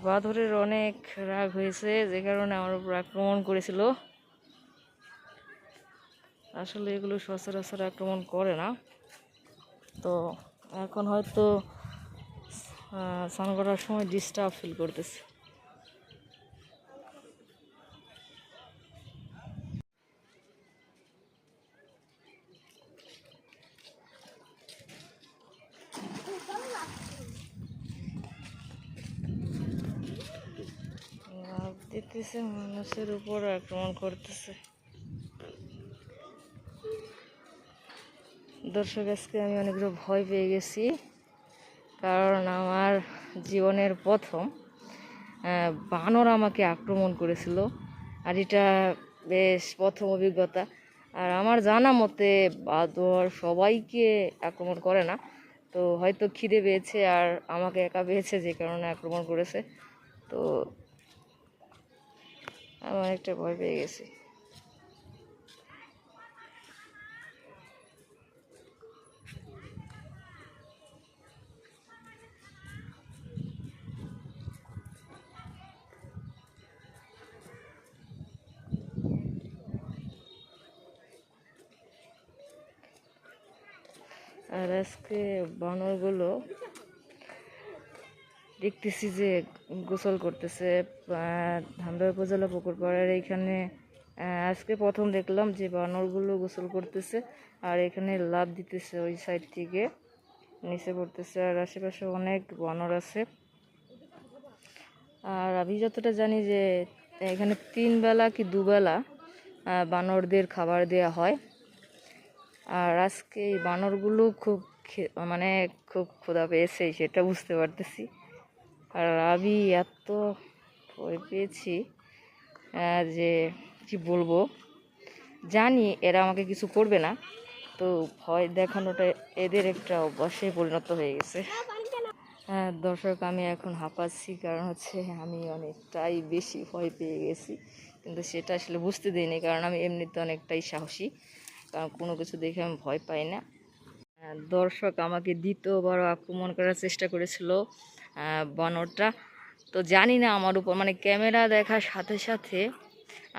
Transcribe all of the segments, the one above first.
বাঁদরের অনেক রাগ হয়েছে, যে কারণে আমার উপর আক্রমণ করেছিল। আসলে এগুলো সচরাচর আক্রমণ করে না। তো এখন হয়তো স্নান করার সময় ডিস্টার্ব ফিল করতেছে। লাফ দিতেছে, মানুষের উপর আক্রমণ করতেছে। দর্শক, আজকে আমি অনেকগুলো ভয় পেয়ে গেছি, কারণ আমার জীবনের প্রথম বানর আমাকে আক্রমণ করেছিল। আর এটা বেশ প্রথম অভিজ্ঞতা। আর আমার জানা মতে বাঁদর সবাইকে আক্রমণ করে না, তো হয়তো খিদে পেয়েছে আর আমাকে একা পেয়েছে, যে কারণে আক্রমণ করেছে। তো আমি অনেকটা ভয় পেয়ে গেছি। আর আজকে বানরগুলো দেখতেছি যে গোসল করতেছে ধামরাই উপজেলা পুকুর পাড়ের এইখানে। আজকে প্রথম দেখলাম যে বানরগুলো গোসল করতেছে, আর এখানে লাফ দিতেছে ওই সাইড থেকে নিচে পড়তেছে। আর আশেপাশে অনেক বানর আছে। আর আমি যতটা জানি যে এখানে 3 বেলা কি 2 বেলা বানরদের খাবার দেওয়া হয়। আর আজকে এই বানরগুলো খুব মানে খুব ক্ষুধা পেয়েছে, সেটা বুঝতে পারতেছি। আর আমি এত ভয় পেয়েছি যে কি বলবো। জানি এরা আমাকে কিছু করবে না, তো ভয় দেখানোটা এদের একটা অভ্যাসে পরিণত হয়ে গেছে। হ্যাঁ দর্শক, আমি এখন হাঁপাচ্ছি, কারণ হচ্ছে আমি অনেকটাই বেশি ভয় পেয়ে গেছি। কিন্তু সেটা আসলে বুঝতে দিইনি, কারণ আমি এমনিতে অনেকটাই সাহসী, কারণ কোনো কিছু দেখে আমি ভয় পাই না। দর্শক, আমাকে দ্বিতীয়বার আক্রমণ করার চেষ্টা করেছিল বানরটা। তো জানি না আমার উপর, মানে ক্যামেরা দেখার সাথে সাথে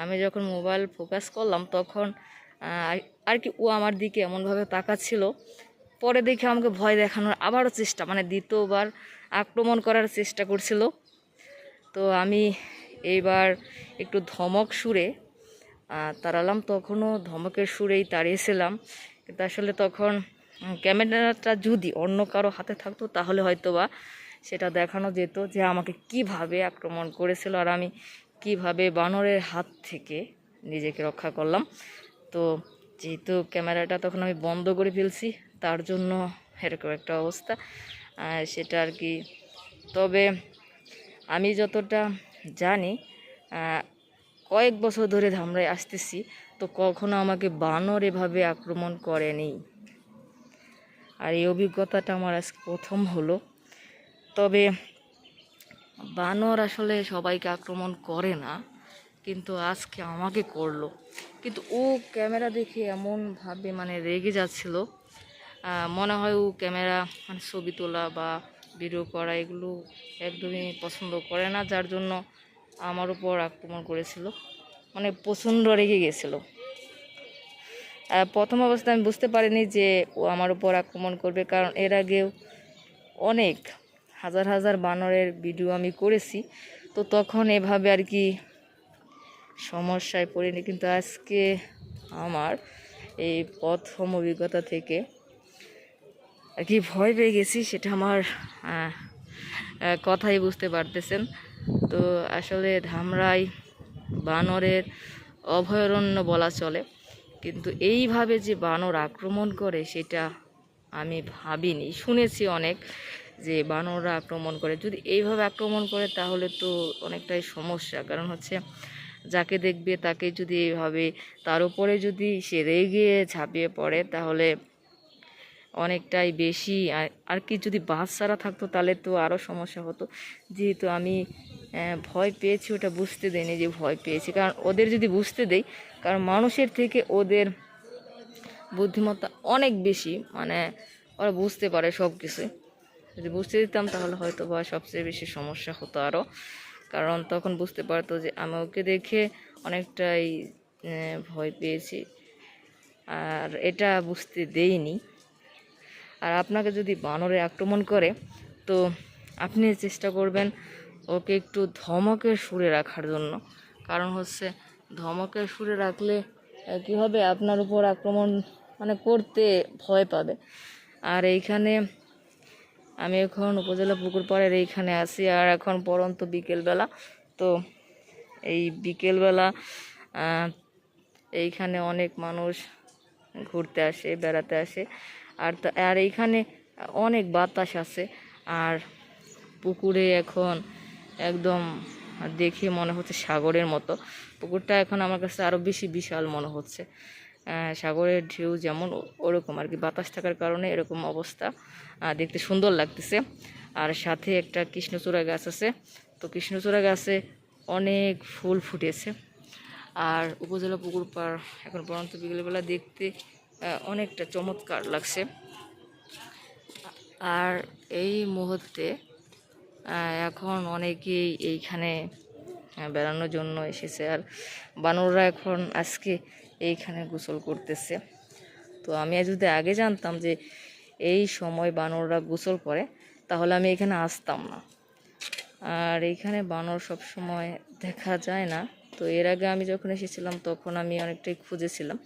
আমি যখন মোবাইল ফোকাস করলাম, তখন আর কি ও আমার দিকে এমনভাবে তাকাচ্ছিল। পরে দেখে আমাকে ভয় দেখানোর আবারও চেষ্টা, মানে দ্বিতীয়বার আক্রমণ করার চেষ্টা করছিল। তো আমি এইবার একটু ধমক সুরে তাড়ালাম, তখনও ধমকের সুরেই তাড়িয়েছিলাম। কিন্তু আসলে তখন ক্যামেরাটা যদি অন্য কারো হাতে থাকতো, তাহলে হয়তো বা সেটা দেখানো যেত যে আমাকে কিভাবে আক্রমণ করেছিল, আর আমি কিভাবে বানরের হাত থেকে নিজেকে রক্ষা করলাম। তো যেহেতু ক্যামেরাটা তখন আমি বন্ধ করে ফেলছি, তার জন্য এরকম একটা অবস্থা সেটা আর কি। তবে আমি যতটা জানি, কয়েক বছর ধরে ধামরাই আসতেছি, তো কখনো আমাকে বানর এভাবে আক্রমণ করেনি। আর এই অভিজ্ঞতাটা আমার আজকে প্রথম হলো। তবে বানর আসলে সবাইকে আক্রমণ করে না, কিন্তু আজকে আমাকে করলো। কিন্তু ও ক্যামেরা দেখে এমনভাবে মানে রেগে যাচ্ছিল, মনে হয় ও ক্যামেরা মানে ছবি তোলা বা ভিডিও করা এগুলো একদমই পছন্দ করে না, যার জন্য আমার উপর আক্রমণ করেছিল। মানে প্রচণ্ড রেগে গেছিলো। প্রথম অবস্থায় আমি বুঝতে পারিনি যে ও আমার উপর আক্রমণ করবে, কারণ এর আগেও অনেক হাজার হাজার বানরের ভিডিও আমি করেছি, তো তখন এভাবে আর কি সমস্যায় পড়িনি। কিন্তু আজকে আমার এই প্রথম অভিজ্ঞতা থেকে আর কি ভয় পেয়ে গেছি, সেটা আমার কথাই বুঝতে পারতেছেন। তো আসলে ধামরাই বানরের অভয়ারণ্য বলা চলে, কিন্তু এইভাবে যে বানর আক্রমণ করে সেটা আমি ভাবিনি। শুনেছি অনেক যে বানররা আক্রমণ করে, যদি এইভাবে আক্রমণ করে তাহলে তো অনেকটাই সমস্যা। কারণ হচ্ছে যাকে দেখবে তাকে যদি এইভাবে, তার উপরে যদি সে রেগে ঝাঁপিয়ে পড়ে, তাহলে অনেকটাই বেশি। আর কি যদি বাচ্চারা থাকতো তাহলে তো আরও সমস্যা হতো। যেহেতু আমি ভয় পেয়েছি, ওটা বুঝতে দেয়নি যে ভয় পেয়েছি, কারণ ওদের যদি বুঝতে দেই, কারণ মানুষের থেকে ওদের বুদ্ধিমত্তা অনেক বেশি, মানে ওরা বুঝতে পারে সব কিছু। যদি বুঝতে দিতাম তাহলে হয়তো বা সবচেয়ে বেশি সমস্যা হতো আরও, কারণ তখন বুঝতে পারতো যে আমি ওকে দেখে অনেকটাই ভয় পেয়েছি, আর এটা বুঝতে দেইনি। আর আপনাকে যদি বানরে আক্রমণ করে তো আপনি চেষ্টা করবেন ওকে একটু ধমকের সুরে রাখার জন্য, কারণ হচ্ছে ধমকের সুরে রাখলে কী হবে, আপনার উপর আক্রমণ মানে করতে ভয় পাবে। আর এইখানে আমি এখন উপজেলা পুকুর পাড়ের এইখানে আছি, আর এখন পরন্ত বিকেলবেলা। তো এই বিকেলবেলা এইখানে অনেক মানুষ ঘুরতে আসে, বেড়াতে আসে, আর এইখানে অনেক বাতাস আছে। আর পুকুরে এখন একদম দেখে মনে হচ্ছে সাগরের মতো। পুকুরটা এখন আমার কাছে আরও বেশি বিশাল মনে হচ্ছে, সাগরের ঢেউ যেমন ওরকম আর কি, বাতাস থাকার কারণে এরকম অবস্থা, দেখতে সুন্দর লাগতেছে। আর সাথে একটা কৃষ্ণচূড়া গাছ আছে, তো কৃষ্ণচূড়া গাছে অনেক ফুল ফুটেছে। আর উপজেলা পুকুর পাড় এখন পর্যন্ত বিকেলবেলা দেখতে অনেকটা চমৎকার লাগছে। আর এই মুহূর্তে এখন অনেকেই এইখানে বেড়ানোর জন্য এসেছে, আর বানররা এখন আজকে এইখানে গোসল করতেছে। তো আমি যদি আগে জানতাম যে এই সময় বানররা গোসল করে তাহলে আমি এখানে আসতাম না। আর এইখানে বানর সব সময় দেখা যায় না, তো এর আগে আমি যখন এসেছিলাম তখন আমি অনেকটাই খুঁজেছিলাম,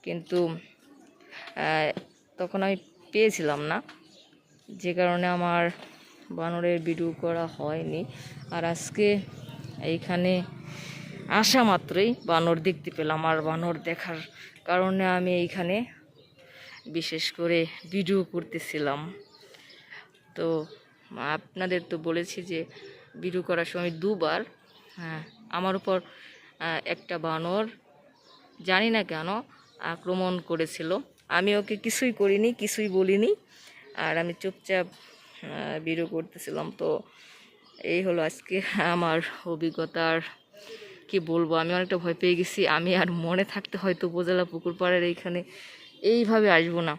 কিন্তু তখন আমি পেয়েছিলাম না, যে কারণে আমার বানরের ভিডিও করা হয়নি। আর আজকে এইখানে আসা মাত্রই বানর দেখতে পেলাম, আর বানর দেখার কারণে আমি এইখানে বিশেষ করে ভিডিও করতেছিলাম। তো আপনাদের তো বলেছি যে ভিডিও করার সময় দুবার আমার উপর একটা বানর জানি না কেন আক্রমণ করেছিল। আমি ওকে কিছুই করিনি, কিছুই বলিনি, আর আমি চুপচাপ ভিডিও করতেছিলাম। তো এই হলো আজকে আমার অভিজ্ঞতার কি বলবো, আমি অনেকটা ভয় পেয়ে গেছি। আমি আর মনে থাকতে হয়তো উপজেলা পুকুর পাড়ের এইখানে এইভাবে আসবো না।